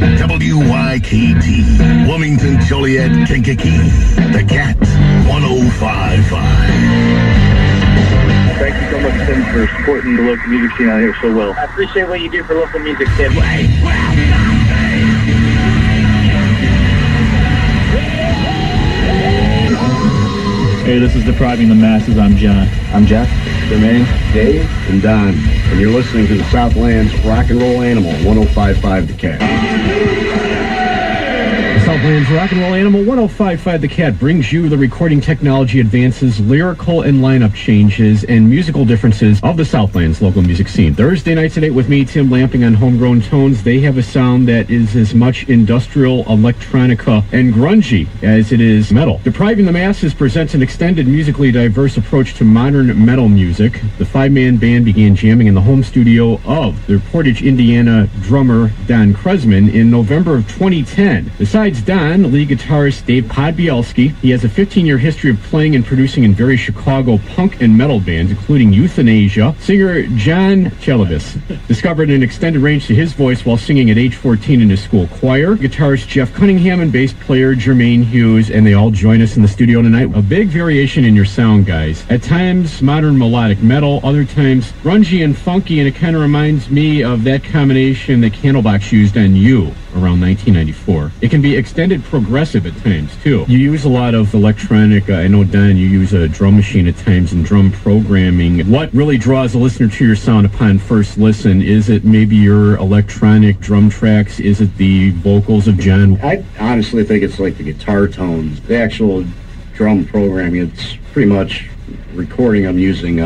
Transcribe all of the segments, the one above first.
WYKT, Wilmington, Joliet, Kankakee, The Cat, 105.5. Thank you so much, Tim, for supporting the local music scene out here so well. I appreciate what you do for local music, Tim. Hey, this is Depriving the Masses. I'm John. I'm Jeff. Jermaine, Dave, and Don. And you're listening to the Southlands Rock and Roll Animal, 105.5 The Cat. Southlands Rock and Roll Animal 105.5 The Cat brings you the recording technology advances, lyrical and lineup changes, and musical differences of the Southlands local music scene. Thursday nights at 8 with me, Tim Lamping, on Homegrown Tones. They have a sound that is as much industrial, electronica, and grungy as it is metal. Depriving the Masses presents an extended, musically diverse approach to modern metal music. The five-man band began jamming in the home studio of the Portage, Indiana drummer Don Kresman in November of 2010. Besides Don, lead guitarist Dave Podbielski, he has a 15-year history of playing and producing in various Chicago punk and metal bands, including Euthanasia. Singer John Chelavis discovered an extended range to his voice while singing at age 14 in his school choir. Guitarist Jeff Cunningham and bass player Jermaine Hughes, and they all join us in the studio tonight. A big variation in your sound, guys. At times, modern melodic metal, other times grungy and funky, and it kind of reminds me of that combination that Candlebox used on You around 1994. It can be extended progressive at times, too. You use a lot of electronic. I know, Don, you use a drum machine at times in drum programming. What really draws a listener to your sound upon first listen? Is it maybe your electronic drum tracks? Is it the vocals of John? I honestly think it's like the guitar tones. The actual drum programming, it's pretty much recording them using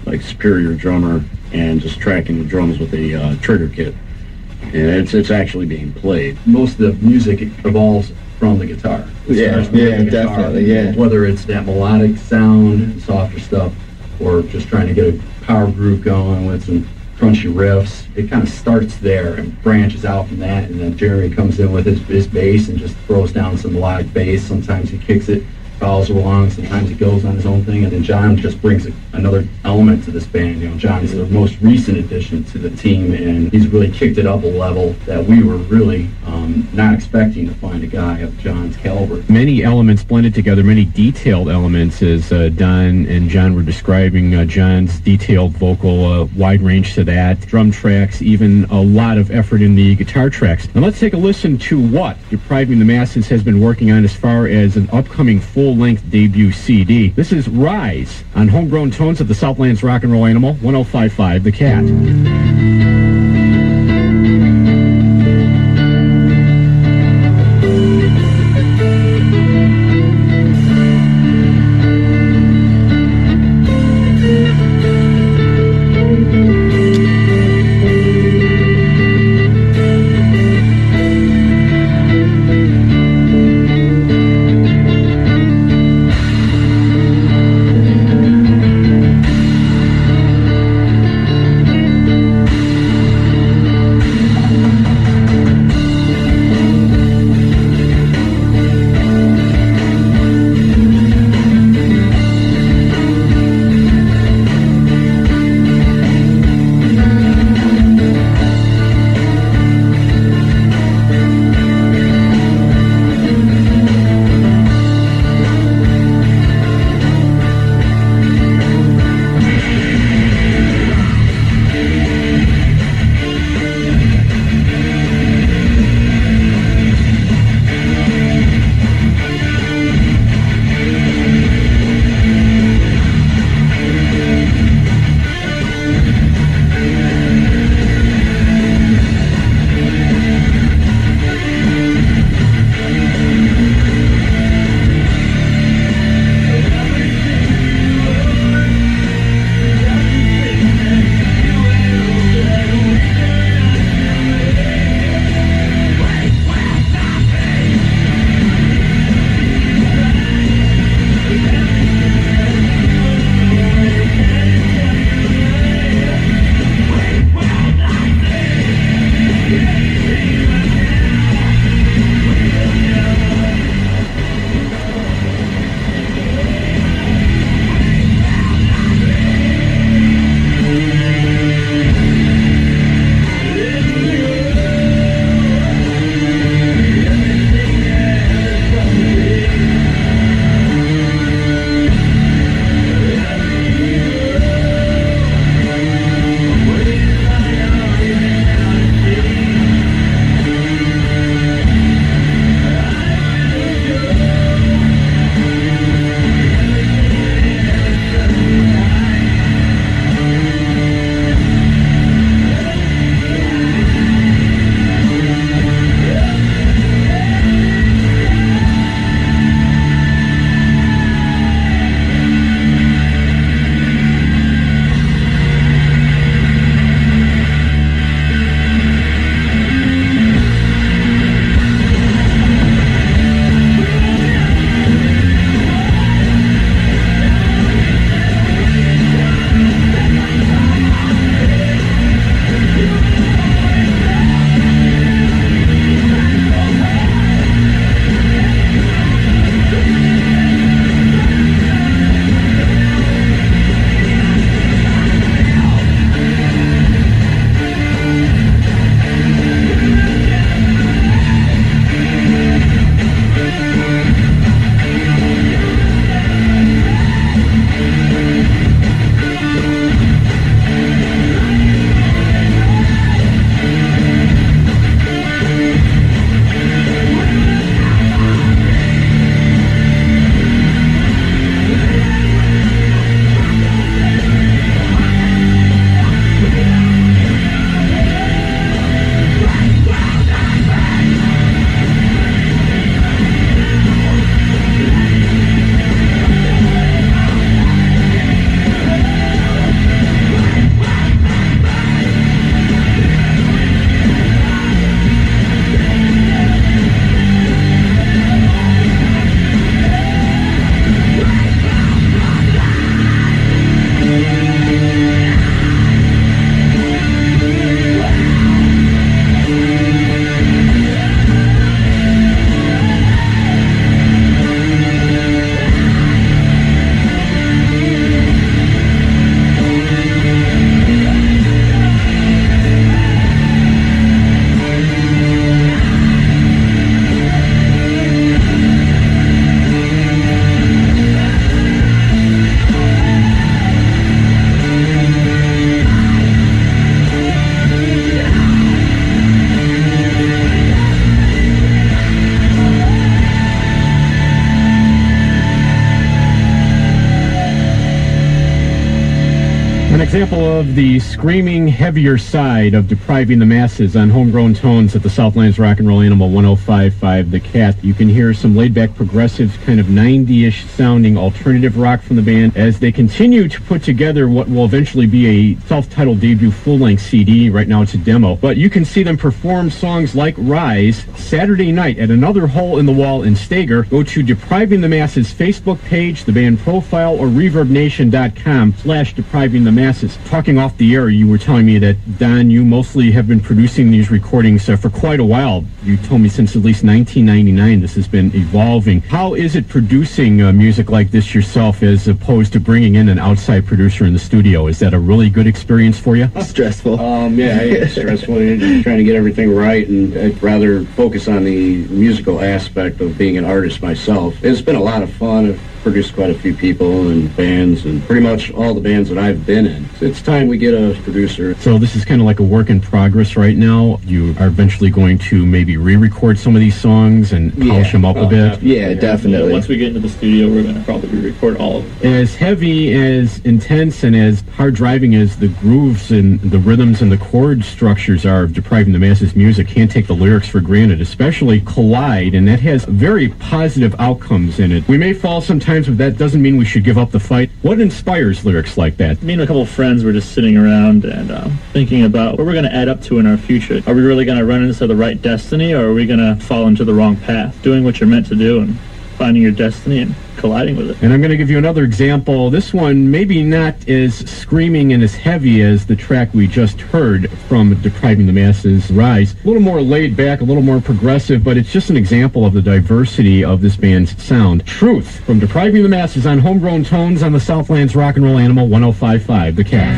like Superior Drummer and just tracking the drums with a trigger kit. And it's actually being played. Most of the music evolves from the guitar. Definitely. Whether it's that melodic sound, softer stuff, or just trying to get a power groove going with some crunchy riffs, it kind of starts there and branches out from that, and then Jeremy comes in with his bass and just throws down some melodic bass. Sometimes he kicks it, follows along, sometimes he goes on his own thing, and then John just brings another element to this band. You know, John's the most recent addition to the team, and he's really kicked it up a level that we were really not expecting to find a guy of John's caliber. Many elements blended together, many detailed elements, as Don and John were describing. John's detailed vocal, wide range to that, drum tracks, even a lot of effort in the guitar tracks. Now let's take a listen to what Depriving the Masses has been working on as far as an upcoming full-length debut CD. This is Rise on Homegrown Tones of the Southlands Rock and Roll Animal, 105.5 The Cat. example of the screaming, heavier side of Depriving the Masses on Homegrown Tones at the Southlands Rock and Roll Animal 105.5 The Cat. You can hear some laid-back progressive, kind of 90-ish sounding alternative rock from the band as they continue to put together what will eventually be a self-titled debut full-length CD. Right now it's a demo. But you can see them perform songs like Rise Saturday night at another hole in the wall in Stager. Go to Depriving the Masses Facebook page, the band profile, or ReverbNation.com/Depriving the Masses. Talking off the air, you were telling me that, Don, you mostly have been producing these recordings for quite a while. You told me since at least 1999 this has been evolving. How is it producing music like this yourself as opposed to bringing in an outside producer in the studio? Is that a really good experience for you? Stressful. Yeah, it's stressful. You're just trying to get everything right, and I'd rather focus on the musical aspect of being an artist myself. It's been a lot of fun. I've produced quite a few people and bands, and pretty much all the bands that I've been in. It's time we get a producer. So this is kind of like a work in progress right now. You are eventually going to maybe re-record some of these songs and polish them up a bit. Yeah, definitely. Once we get into the studio, we're going to probably re-record all of them. As heavy, as intense, and as hard-driving as the grooves and the rhythms and the chord structures are of Depriving the Masses music, can't take the lyrics for granted, especially Collide, and that has very positive outcomes in it. We may fall sometimes, but that doesn't mean we should give up the fight. What inspires lyrics like that? Me and a couple of friends were just sitting around and thinking about what we're going to add up to in our future. Are we really going to run into the right destiny, or are we going to fall into the wrong path? Doing what you're meant to do and finding your destiny and colliding with it. And I'm going to give you another example. This one maybe not as screaming and as heavy as the track we just heard from Depriving the Masses, Rise. A little more laid back, a little more progressive, but it's just an example of the diversity of this band's sound. Truth from Depriving the Masses on Homegrown Tones on the Southlands Rock and Roll Animal 105.5 The Cat.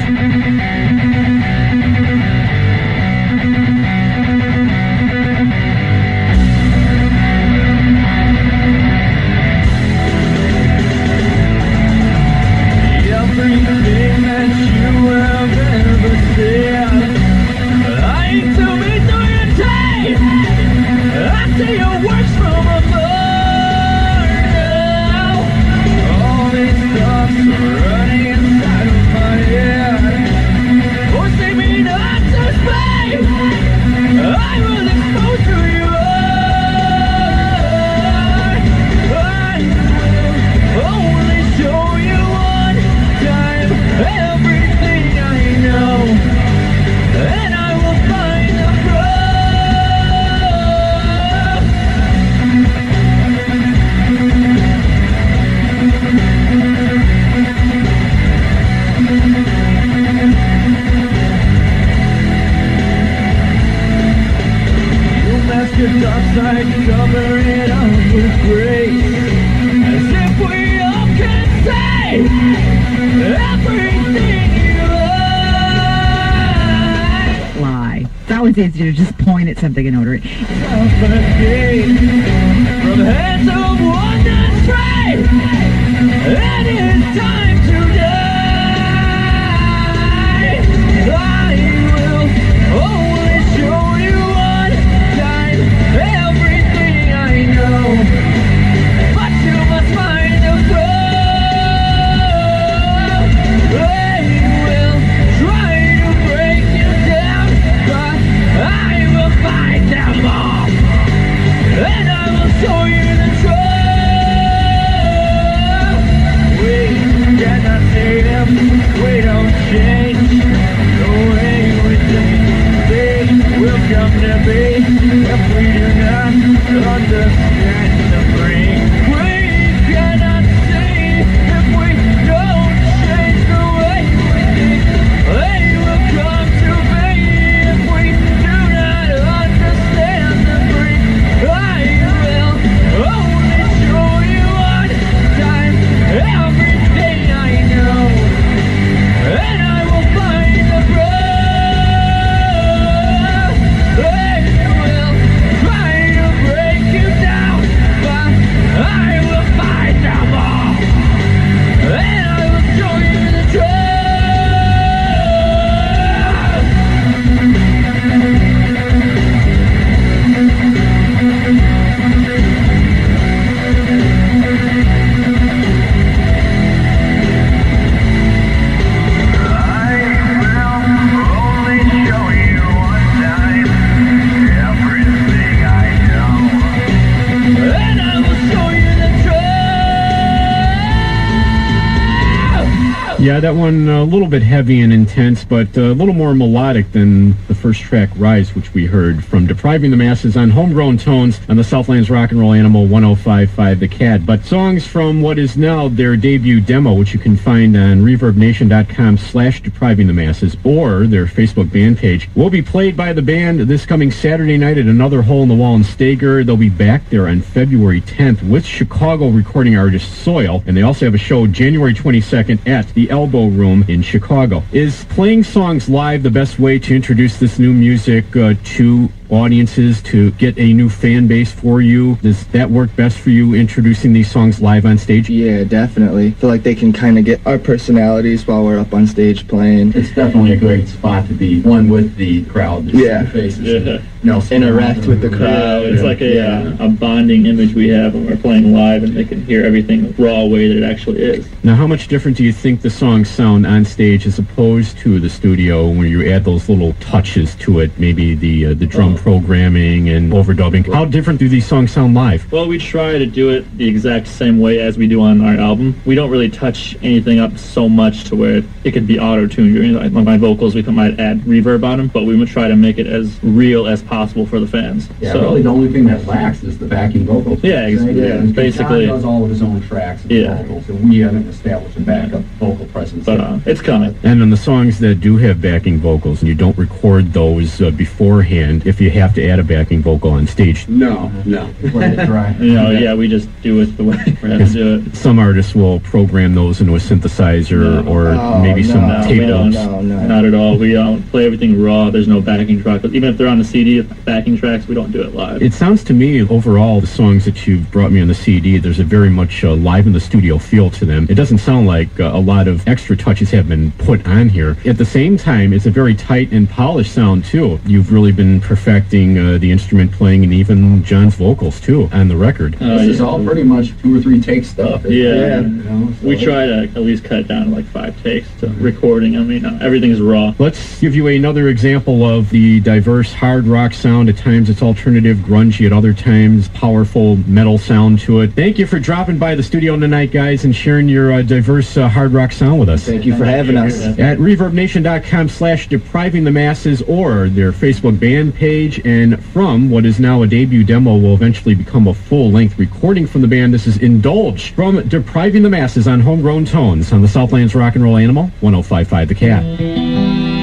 It's easier to just point at something and order it. From hands of one astray, it is time to die. I will always show you one time everything I know, but you must find the road. They will try to break you down, but I will fight them all, and I will show you the truth. We cannot see them, we don't change the way we think. They will come to be if we do not understand the brain. We cannot see if we don't change the way we think. They will come to be if we do not understand the brain. I will only show you one time everything I know, and I will find the road. They will try to break you down, Yeah, that one a little bit heavy and intense, but a little more melodic than the first track, Rise, which we heard from Depriving the Masses on Homegrown Tones on the Southlands Rock and Roll Animal 105.5 The Cat. But songs from what is now their debut demo, which you can find on ReverbNation.com/Depriving the Masses or their Facebook band page, will be played by the band this coming Saturday night at another Hole in the Wall in Stager. They'll be back there on February 10th with Chicago recording artist Soil, and they also have a show January 22nd at the Elbow Room in Chicago. Is playing songs live the best way to introduce this new music to audiences, to get a new fan base for you? Does that work best for you, introducing these songs live on stage? Yeah, definitely. I feel like they can kind of get our personalities while we're up on stage playing. It's definitely a great spot to be, one with the crowd. Yeah. The faces. Yeah. Interact with the crowd. It's like a bonding image we have when we're playing live, and they can hear everything the raw way that it actually is. Now, how much different do you think the songs sound on stage as opposed to the studio, when you add those little touches to it, maybe the drum programming and overdubbing? How different do these songs sound live? Well, we try to do it the exact same way as we do on our album. We don't really touch anything up so much to where it could be auto-tuned. Like my vocals, we might add reverb on them, but we would try to make it as real as possible for the fans. Yeah, so, really the only thing that lacks is the backing vocals. Yeah, basically. John does all of his own tracks and vocals, and we haven't established a backup vocal presence. But it's coming. And on the songs that do have backing vocals, and you don't record those beforehand, if you have to add a backing vocal on stage? No. Let it dry. We just do it the way we have to do it. Some artists will program those into a synthesizer or maybe some tape loops. No, not at all. We don't play everything raw. There's no backing track. Even if they're on the CD, backing tracks, we don't do it live. It sounds to me, overall, the songs that you've brought me on the CD, there's a very much live in the studio feel to them. It doesn't sound like a lot of extra touches have been put on here. At the same time, it's a very tight and polished sound, too. You've really been perfecting the instrument playing and even John's vocals, too, on the record. This is all pretty much 2 or 3 take stuff. We try to at least cut it down to like 5 takes to recording. I mean, everything's raw. Let's give you another example of the diverse hard rock sound. At times it's alternative, grungy. At other times, powerful metal sound to it. Thank you for dropping by the studio tonight, guys, and sharing your diverse hard rock sound with us. Thank you for having us. At ReverbNation.com/Depriving the Masses or their Facebook band page. And from what is now a debut demo will eventually become a full-length recording from the band, this is Indulge from Depriving the Masses on Homegrown Tones on the Southlands Rock and Roll Animal 105.5 The Cat. You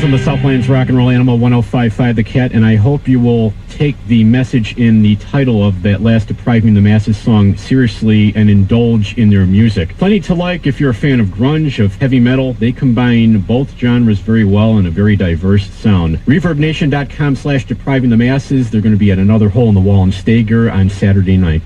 on the Southlands Rock and Roll Animal 105.5 The Cat, and I hope you will take the message in the title of that last Depriving the Masses song seriously and indulge in their music. Plenty to like if you're a fan of grunge, of heavy metal. They combine both genres very well in a very diverse sound. ReverbNation.com/Depriving the Masses. They're going to be at another hole in the wall in Stager on Saturday night.